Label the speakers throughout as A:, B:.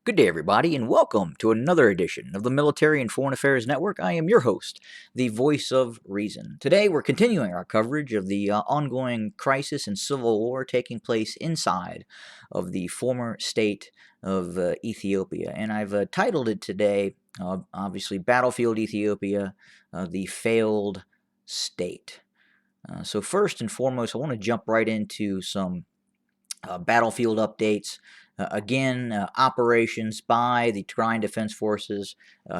A: Good day, everybody, and welcome to another edition of the Military and Foreign Affairs Network. I am your host, the voice of reason. Today, we're continuing our coverage of the ongoing crisis and civil war taking place inside of the former state of Ethiopia. And I've titled it today, obviously, Battlefield Ethiopia, the failed state. So, first and foremost, I want to jump right into some battlefield updates. Operations by the Tigrayan Defense Forces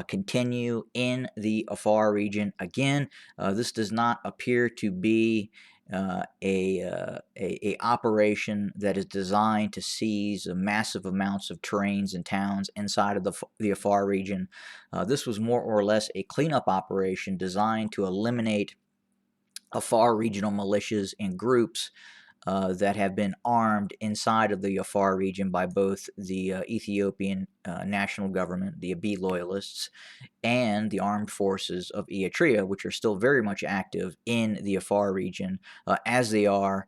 A: continue in the Afar region. Again, this does not appear to be a operation that is designed to seize massive amounts of terrains and towns inside of the Afar region. This was more or less a cleanup operation designed to eliminate Afar regional militias and groups that have been armed inside of the Afar region by both the Ethiopian national government, the Abiy loyalists, and the armed forces of Eritrea, which are still very much active in the Afar region, as they are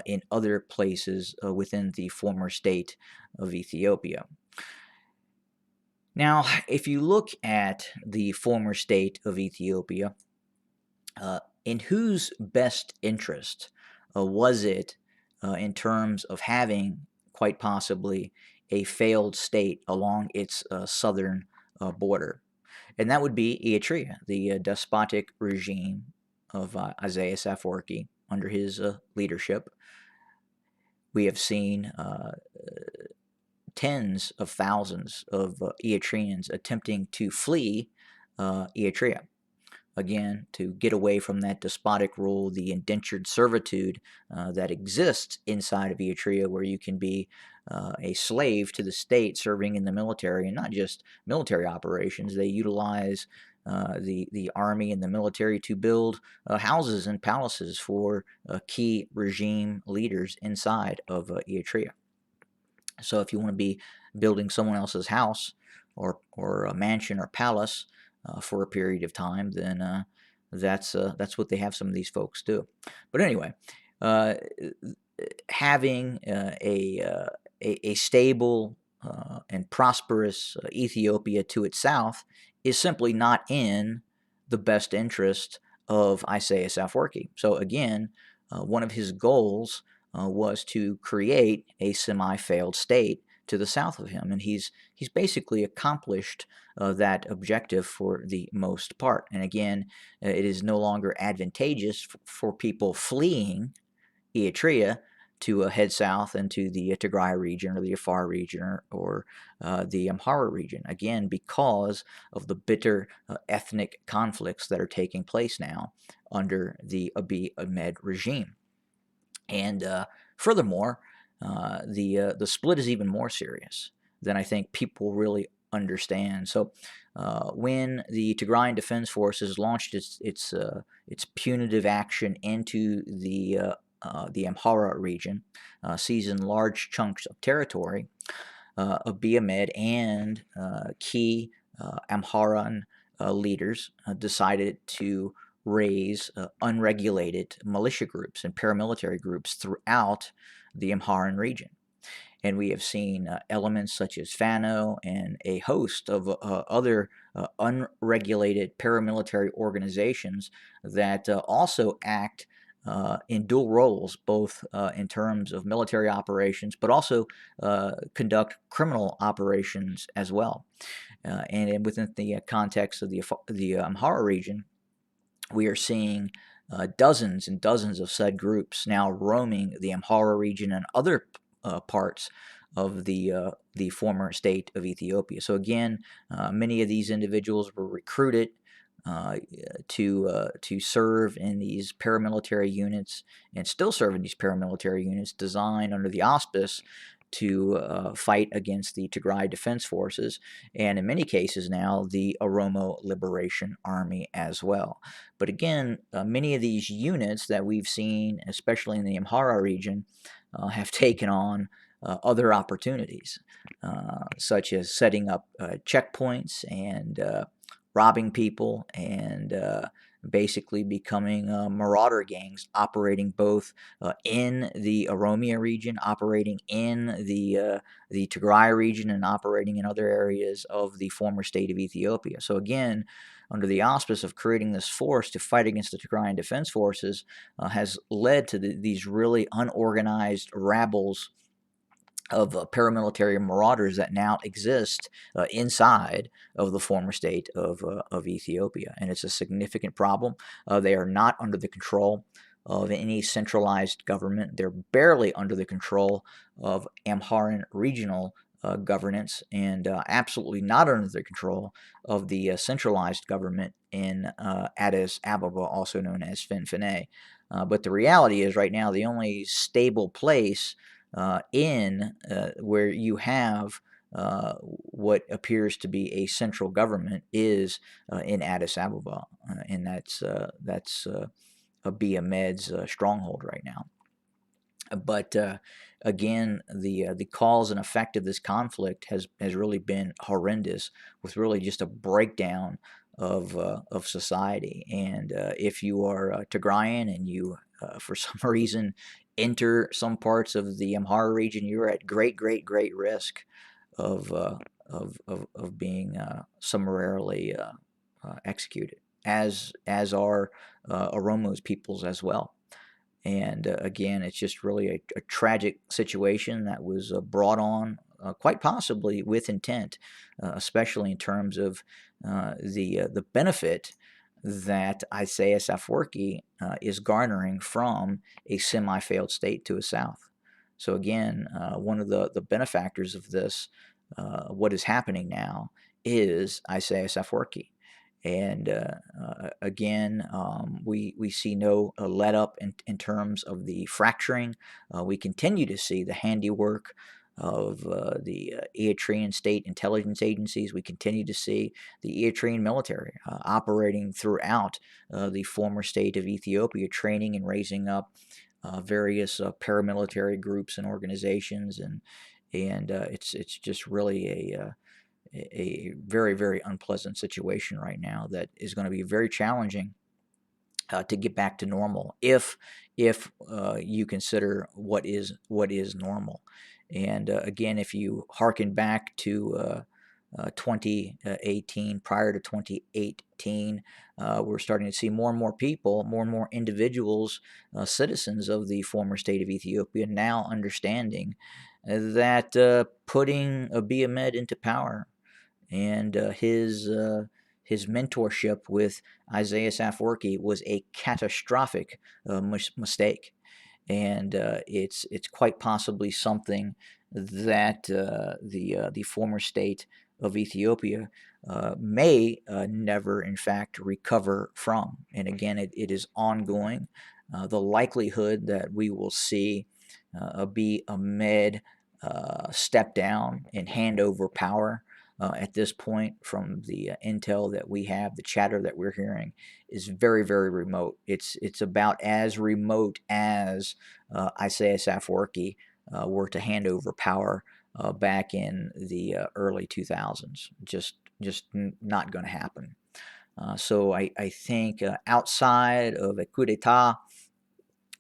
A: in other places within the former state of Ethiopia. Now, if you look at the former state of Ethiopia, in whose best interest was it in terms of having quite possibly a failed state along its southern border? And that would be Eritrea, the despotic regime of Isaias Afwerki under his leadership. We have seen tens of thousands of Eritreans attempting to flee Eritrea, again, to get away from that despotic rule, the indentured servitude that exists inside of Eritrea, where you can be a slave to the state serving in the military, and not just military operations. They utilize the army and the military to build houses and palaces for key regime leaders inside of Eritrea. So if you want to be building someone else's house or a mansion or palace for a period of time, then that's what they have some of these folks do. But anyway, uh, having a stable and prosperous Ethiopia to its south is simply not in the best interest of Isaias Afwerki. So again, one of his goals was to create a semi-failed state to the south of him, and he's basically accomplished that objective for the most part. And again, it is no longer advantageous for people fleeing Eritrea to head south into the Tigray region or the Afar region or the Amhara region, again, because of the bitter ethnic conflicts that are taking place now under the Abiy Ahmed regime. And furthermore, the split is even more serious than I think people really understand. So, when the Tigrayan Defense Forces launched its punitive action into the Amhara region, seizing large chunks of territory, Abiy Ahmed and key Amharan leaders decided to raise unregulated militia groups and paramilitary groups throughout the Amharan region. And we have seen elements such as Fano and a host of other unregulated paramilitary organizations that also act in dual roles, both in terms of military operations, but also conduct criminal operations as well. And within the context of the Amhara region, we are seeing dozens and dozens of said groups now roaming the Amhara region and other parts of the former state of Ethiopia. So again, many of these individuals were recruited to serve in these paramilitary units and still serve in these paramilitary units designed under the auspice to fight against the Tigray Defense Forces, and in many cases now the Oromo Liberation Army as well. But again, many of these units that we've seen, especially in the Amhara region, have taken on other opportunities, such as setting up checkpoints and robbing people and basically becoming marauder gangs operating both in the Oromia region, operating in the Tigray region, and operating in other areas of the former state of Ethiopia. So again, under the auspice of creating this force to fight against the Tigrayan Defense Forces, has led to these really unorganized rabbles of paramilitary marauders that now exist inside of the former state of Ethiopia. And it's a significant problem. They are not under the control of any centralized government. They're barely under the control of Amharan regional governance, and absolutely not under the control of the centralized government in Addis Ababa, also known as Finfinne. But the reality is, right now, the only stable place in where you have what appears to be a central government is in Addis Ababa, and that's Abiy Ahmed's stronghold right now. But again, the cause and effect of this conflict has really been horrendous, with really just a breakdown of society. And if you are Tigrayan and you, for some reason, enter some parts of the Amhara region, you're at great risk of being summarily executed, as are Oromo's peoples as well. And again, it's just really a tragic situation that was brought on quite possibly with intent, especially in terms of the benefit that Isaias Afwerki is garnering from a semi-failed state to his south. So again, one of the benefactors of this, what is happening now, is Isaias Afwerki. And again, we see no let up in terms of the fracturing. We continue to see the handiwork of the Eritrean state intelligence agencies. We continue to see the Eritrean military operating throughout the former state of Ethiopia, training and raising up various paramilitary groups and organizations, and it's just really a very unpleasant situation right now that is going to be very challenging to get back to normal if you consider what is normal. And again, if you hearken back to 2018, prior to 2018, we're starting to see more and more people, more and more individuals, citizens of the former state of Ethiopia, now understanding that putting Abiy Ahmed into power and his mentorship with Isaias Afwerki was a catastrophic mistake, and it's quite possibly something that the former state of Ethiopia may never, in fact, recover from. And again, it is ongoing. The likelihood that we will see Abiy Ahmed step down and hand over power at this point, from the intel that we have, the chatter that we're hearing, is very remote. It's about as remote as Isaias Afwerki were to hand over power back in the early 2000s. Just not going to happen. So I think outside of a coup d'état,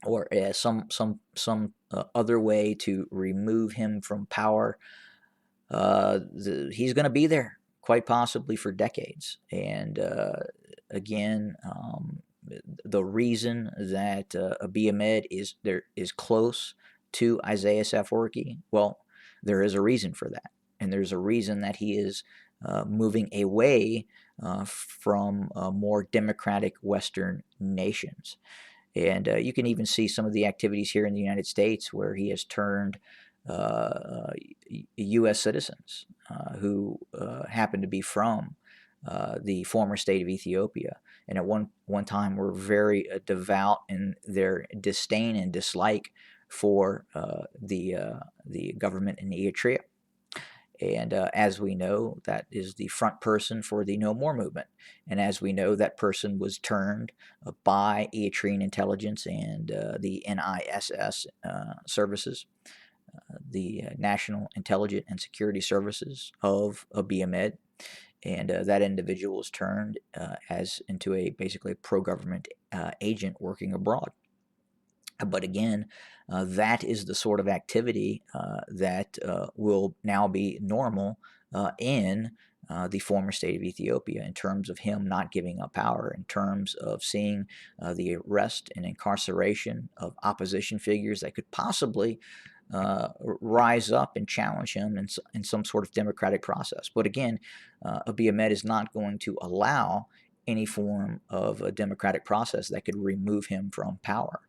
A: or some other way to remove him from power, he's going to be there quite possibly for decades. And again, the reason that Abiy Ahmed is close to Isaias Afwerki, well, there is a reason for that, and there's a reason that he is moving away from more democratic Western nations. And you can even see some of the activities here in the United States, where he has turned U.S. citizens who happen to be from the former state of Ethiopia, and at one time were very devout in their disdain and dislike for the government in Eritrea. And as we know, that is the front person for the No More movement. And as we know, that person was turned by Eritrean intelligence and the NISS services, the National Intelligence and Security Services of Abiy Ahmed. and that individual is turned as into a basically pro-government agent working abroad. But again, that is the sort of activity that will now be normal in the former state of Ethiopia, in terms of him not giving up power, in terms of seeing the arrest and incarceration of opposition figures that could possibly rise up and challenge him in some sort of democratic process. But again, Abiy Ahmed is not going to allow any form of a democratic process that could remove him from power.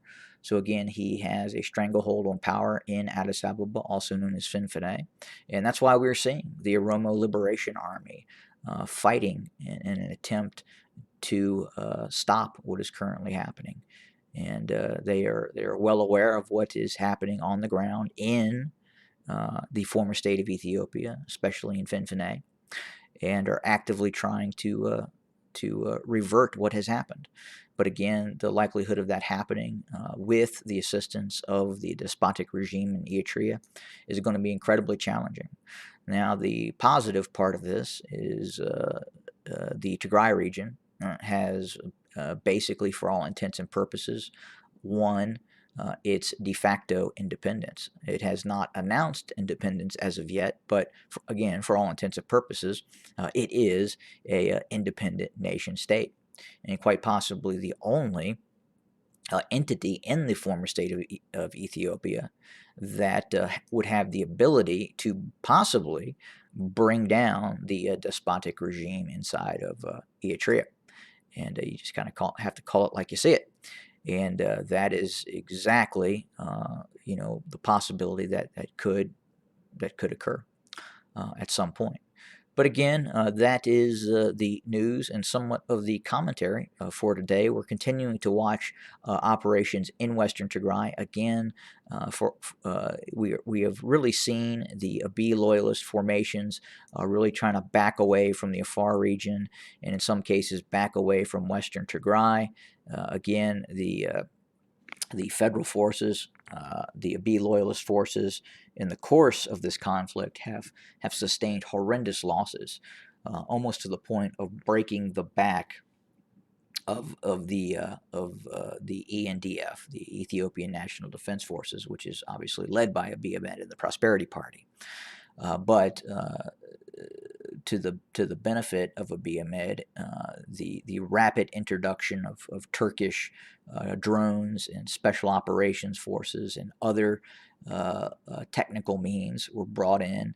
A: So again, he has a stranglehold on power in Addis Ababa, also known as Finfine, and that's why we're seeing the Oromo Liberation Army fighting in an attempt to stop what is currently happening. And they are well aware of what is happening on the ground in the former state of Ethiopia, especially in Finfine, and are actively trying to revert what has happened. But again, the likelihood of that happening with the assistance of the despotic regime in Eritrea is going to be incredibly challenging. Now, the positive part of this is the Tigray region has basically, for all intents and purposes, won its de facto independence. It has not announced independence as of yet, but again, for all intents and purposes, it is a independent nation state, and quite possibly the only entity in the former state of Ethiopia that would have the ability to possibly bring down the despotic regime inside of Eritrea. And you just kind of have to call it like you see it. And that is exactly, the possibility that could occur at some point. But again, that is the news and somewhat of the commentary for today. We're continuing to watch operations in Western Tigray. Again, we have really seen the Abiy loyalist formations really trying to back away from the Afar region, and in some cases back away from Western Tigray. Again, the federal forces, the Abiy loyalist forces, in the course of this conflict have sustained horrendous losses, almost to the point of breaking the back of the ENDF, the Ethiopian National Defense Forces, which is obviously led by Abiy Ahmed and the Prosperity Party. But to the benefit of Abiy Ahmed, the rapid introduction of Turkish drones and special operations forces and other technical means were brought in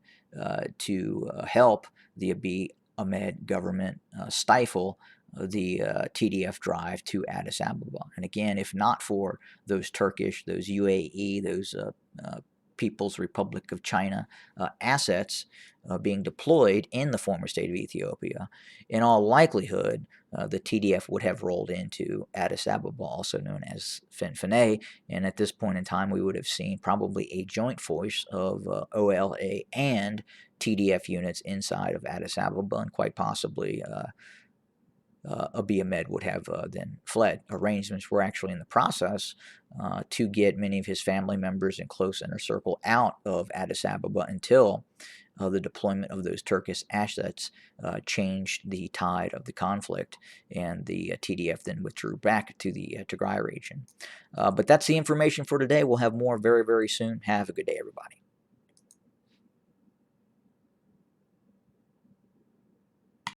A: to help the Abiy Ahmed government stifle the TDF drive to Addis Ababa. And again, if not for those Turkish, those UAE, those People's Republic of China assets being deployed in the former state of Ethiopia, in all likelihood, the TDF would have rolled into Addis Ababa, also known as Finfine, and at this point in time, we would have seen probably a joint force of OLA and TDF units inside of Addis Ababa, and quite possibly Abiy Ahmed would have then fled. Arrangements were actually in the process to get many of his family members and close inner circle out of Addis Ababa until the deployment of those Turkish assets changed the tide of the conflict, and the TDF then withdrew back to the Tigray region. But that's the information for today. We'll have more very, very soon. Have a good day, everybody.